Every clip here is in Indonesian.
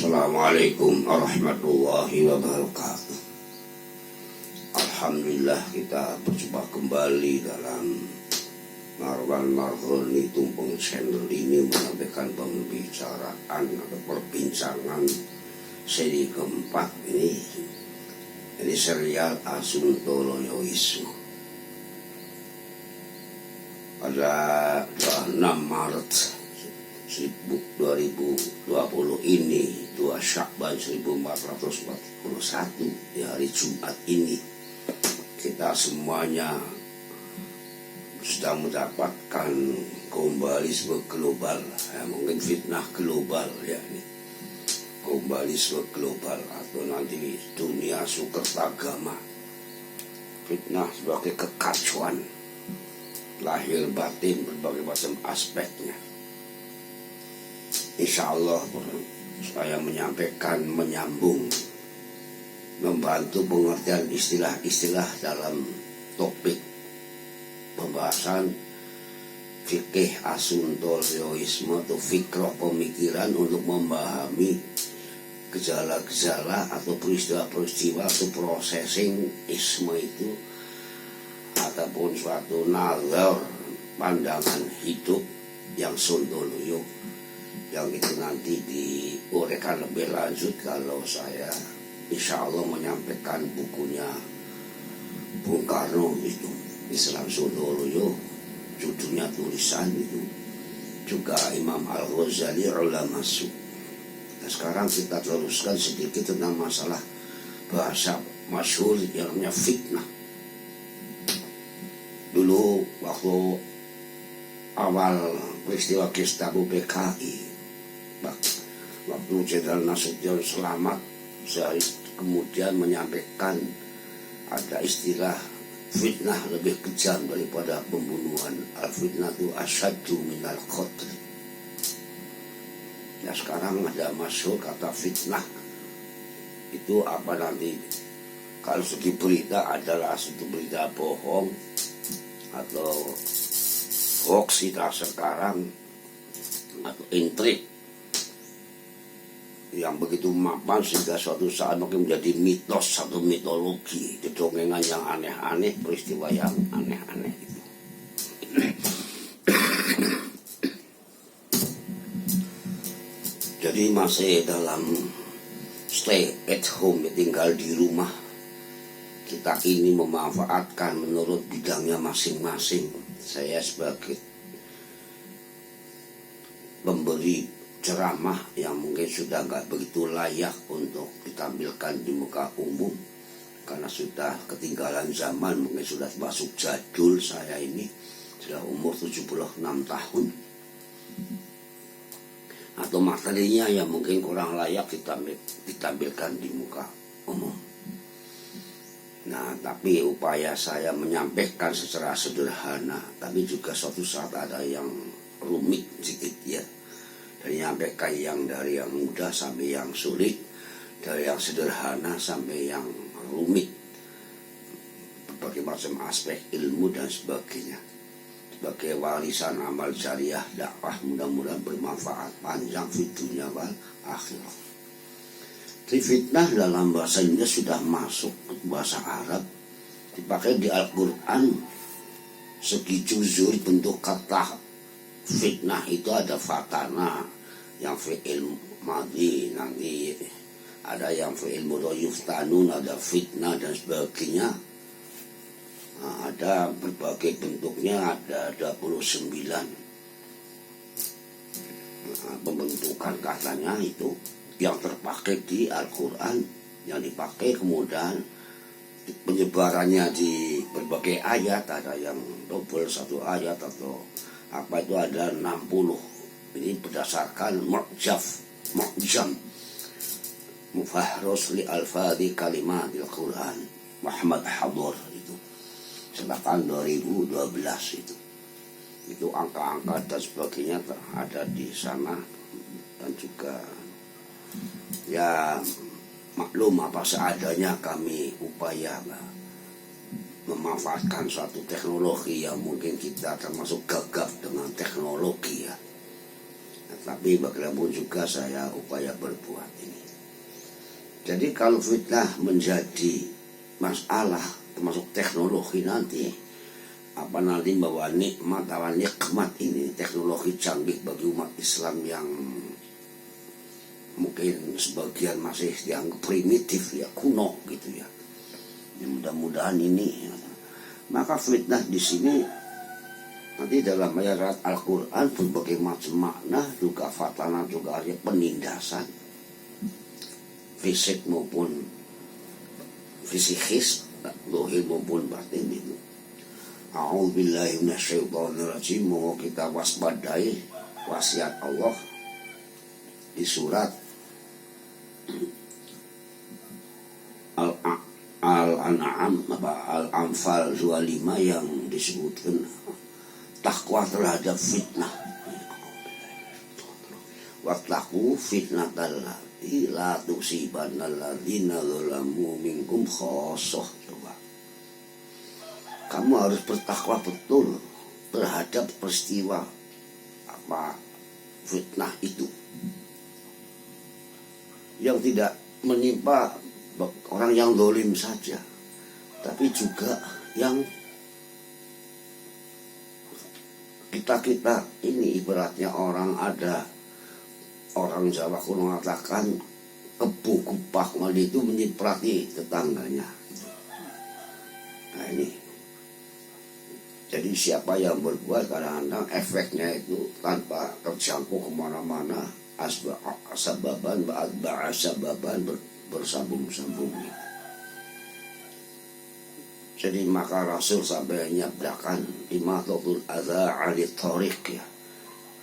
Assalamualaikum warahmatullahi wabarakatuh. Alhamdulillah kita berjumpa kembali dalam Marwan Marhoni Tumpeng Channel ini menyampaikan pembicaraan atau perbincangan seri keempat ini serial Asuntoloyoisme. Pada 6 Maret 2020 ini 2 Syakban 1441 di hari Jumat ini kita semuanya sudah mendapatkan globalisme global, mungkin fitnah global yakni globalisme global atau nanti dunia sukertagama, fitnah sebagai kekacauan lahir batin berbagai macam aspeknya. Insya Allah saya menyampaikan, menyambung, membantu pengertian istilah-istilah dalam topik pembahasan fikih asuntoloyoisme atau fikroh pemikiran untuk memahami gejala-gejala atau peristiwa-peristiwa atau processing isme itu ataupun suatu nazar pandangan hidup yang sontoloyo, yang itu nanti diuraikan lebih lanjut kalau saya insya Allah menyampaikan bukunya Bung Karno itu Islam Sontoloyo, judulnya tulisan itu juga Imam Al-Ghazali Ulama Su. Nah, sekarang kita teruskan sedikit tentang masalah bahasa masyhur yang namanya fitnah. Dulu waktu awal peristiwa Gestapo PKI, waktu Jenderal Nasution selamat, sehari kemudian menyampaikan ada istilah fitnah lebih kejam daripada pembunuhan. Al-fitnah itu asyaddu minal qatl. Ya sekarang ada masuk kata fitnah itu apa nanti, kalau segi berita adalah satu berita bohong atau hoax kita sekarang atau intrik yang begitu mapan sehingga suatu saat mungkin menjadi mitos atau mitologi, kedongengan yang aneh-aneh, peristiwa yang aneh-aneh itu. Jadi masih dalam stay at home, tinggal di rumah, kita ini memanfaatkan menurut bidangnya masing-masing. Saya sebagai pemberi ceramah yang mungkin sudah nggak begitu layak untuk ditampilkan di muka umum karena sudah ketinggalan zaman, mungkin sudah masuk jadul. Saya ini sudah umur 76 tahun atau materinya yang mungkin kurang layak ditampilkan di muka umum. Nah, tapi upaya saya menyampaikan secara sederhana, tapi juga suatu saat ada yang rumit sedikit ya. Menyampaikan yang dari yang mudah sampai yang sulit, dari yang sederhana sampai yang rumit, berbagai macam aspek ilmu dan sebagainya, sebagai warisan amal jariah dakwah, mudah-mudahan bermanfaat panjang di dunia wal akhirat. Fitnah dalam bahasa Indonesia sudah masuk ke bahasa Arab, dipakai di Al-Quran. Segi juzur bentuk kata fitnah itu ada fatana yang fi'il madhi, nanti ada yang fi'il mudhari yuftanun, ada fitnah dan sebagainya. Nah, ada berbagai bentuknya, ada 29 pembentukan katanya itu yang terpakai di Al-Quran, yang dipakai kemudian penyebarannya di berbagai ayat, ada yang double satu ayat atau apa itu ada 60. Ini berdasarkan mu'jam Mufahrus li alfadhi kalimatil Quran Muhammad Hadur itu sebakan 2012 itu angka-angka dan sebagainya ada di sana. Dan juga ya maklum apa seadanya kami upaya memanfaatkan suatu teknologi yang mungkin kita termasuk gagap dengan teknologi ya. Tapi bagaimanapun juga saya upaya berbuat ini. Jadi kalau fitnah menjadi masalah, termasuk teknologi nanti, apa nanti bahwa nikmat atau nikmat ini teknologi canggih bagi umat Islam yang mungkin sebagian masih dianggap primitif ya, kuno gitu ya. Mudah-mudahan ini, maka fitnah di sini nanti dalam ayat Al-Quran berbagai macam makna, juga fatana, juga artinya penindasan fisik maupun fisikis, dohir maupun batin itu. A'udzubillahi minasyaitonirrajim. Mau kita waspadai wasiat Allah di surat Al-An'am Al-Anfal 25 yang disebutkan takwa terhadap fitnah. Wattaqu fitnatal lati la tusibannal ladzina zalamu minkum khassah. Coba. Kamu harus bertakwa betul terhadap peristiwa apa fitnah itu yang tidak menimpa orang yang zalim saja, tapi juga yang kita ini ibaratnya ada orang Jawa kuno mengatakan kebu kupak mandi itu menyiprati tetangganya. Nah ini, jadi siapa yang berbuat kadang-kadang efeknya itu tanpa terjangkau kemana-mana, sababan bersambung-sambung. Jadi maka Rasul sampai menyabdakan imatatul adza 'anit thariq ya.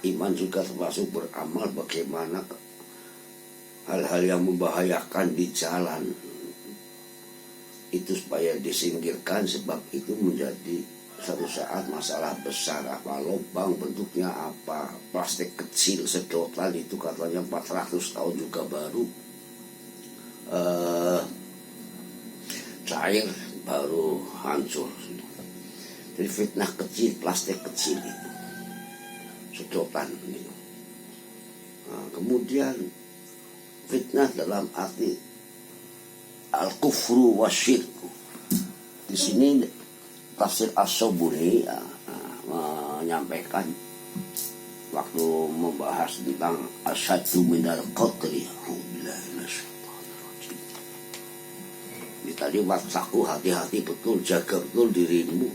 Iman juga termasuk beramal bagaimana hal-hal yang membahayakan di jalan itu supaya disingkirkan, sebab itu menjadi satu saat masalah besar. Apa lubang bentuknya apa, plastik kecil sedotan itu katanya 400 tahun juga baru cair, baru hancur. Jadi fitnah kecil, plastik kecil itu, sedotan itu. Nah, kemudian fitnah dalam arti al-kufru wasyirku. Di sini tafsir As-Sobuni menyampaikan waktu membahas tentang asyaddu minal qatli. Tadi wattaqu, hati-hati betul, jaga betul dirimu,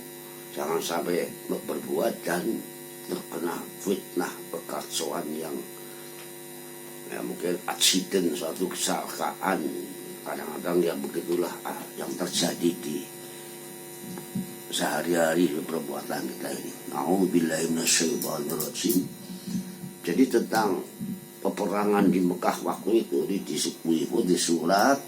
jangan sampai berbuat dan terkena fitnah, kekacauan yang ya mungkin aksiden, suatu kecelakaan, kadang-kadang ya begitulah yang terjadi di sehari-hari perbuatan kita ini. A'udzubillahi minasyaitonirrajim. Jadi tentang peperangan di Mekah waktu itu disebut di surat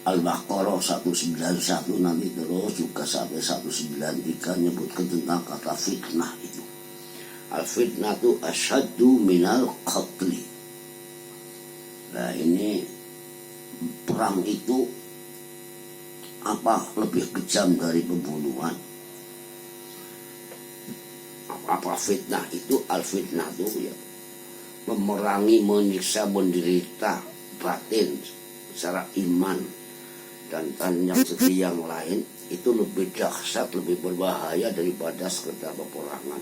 Al-Baqarah 191 nanti terus juga sampai 193 menyebutkan tentang kata fitnah itu. Al-fitnah itu asyaddu minal qatli. Nah ini perang itu apa lebih kejam dari pembunuhan. Apa fitnah itu? Al-fitnah itu ya memerangi, menyiksa, menderita batin secara iman dan yang seperti yang lain itu lebih dahsyat, lebih berbahaya daripada sekedar peperangan.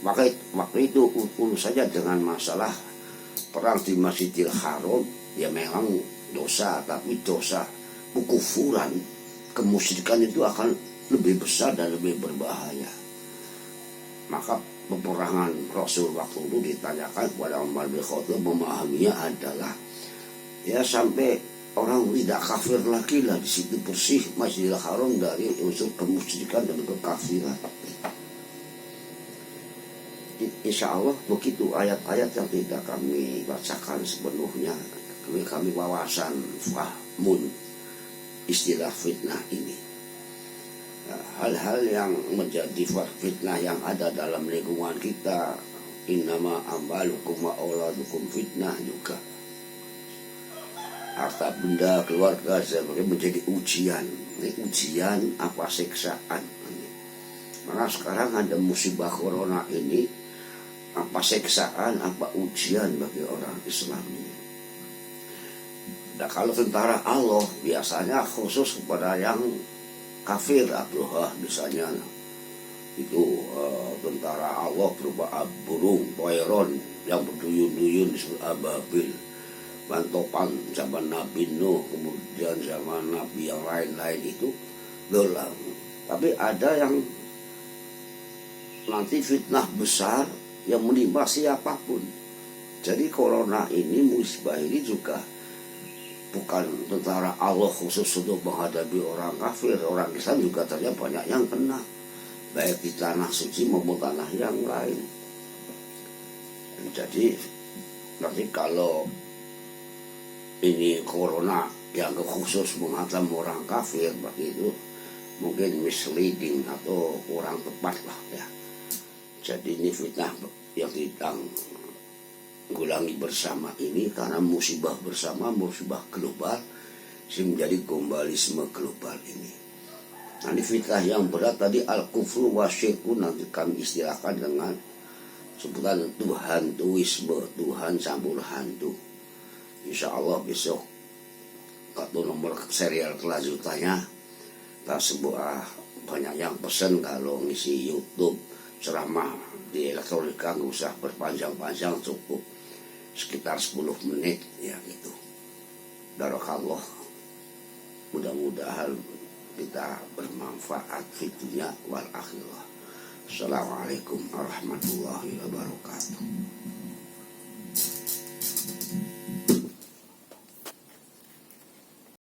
Maka waktu itu urus saja dengan masalah perang di Masjidil Haram, ya memang dosa, tapi dosa kekufuran, kemusyrikan itu akan lebih besar dan lebih berbahaya. Maka peperangan Rasul waktu itu ditanyakan kepada Umar bin Khattab, memahaminya adalah ya sampai orang tidak kafir lagi lah, di situ bersih Masjidil Haram dari unsur kemusyrikan dan kekafiran. Insya Allah begitu ayat-ayat yang tidak kami bacakan sepenuhnya, kami wawasan fahmun istilah fitnah ini. Hal-hal yang menjadi fitnah yang ada dalam lingkungan kita, innama amwalukum wa auladukum fitnah juga. Harta benda keluarga sebagai menjadi ujian. Ini ujian apa siksaan. Maka sekarang ada musibah corona ini apa siksaan, apa ujian bagi orang Islam ini. Nah, kalau tentara Allah biasanya khusus kepada yang kafir, Abdullah misalnya, itu tentara Allah berupa burung toiron yang berduyun-duyun disebut ababil, bantopan zaman Nabi Nuh, kemudian zaman Nabi yang lain-lain itu gelang. Tapi ada yang nanti fitnah besar yang menimpa siapapun. Jadi corona ini, musibah ini juga bukan tentara Allah khusus untuk menghadapi orang kafir. Orang Islam juga ternyata banyak yang kena, baik di tanah suci maupun tanah yang lain. Jadi nanti kalau ini corona yang khusus menghantam orang kafir, begitu mungkin misleading atau kurang tepat lah ya. Jadi ini fitnah yang ditanggulangi bersama ini karena musibah bersama, musibah global, sehingga menjadi globalisme global ini. Nah, ini fitnah yang berat tadi al-kufru wa syirku, nanti kami istilahkan dengan sebutan Tuhan tuisme, Tuhan campur hantu. Insya Allah besok atau nomor serial kelanjutannya tak sebuah banyak yang pesen kalau ngisi YouTube ceramah di elektronika nggak usah berpanjang-panjang, cukup sekitar 10 menit ya gitu. Barakallah, mudah-mudahan kita bermanfaat fitunya wal akhirah. Assalamualaikum warahmatullahi wabarakatuh.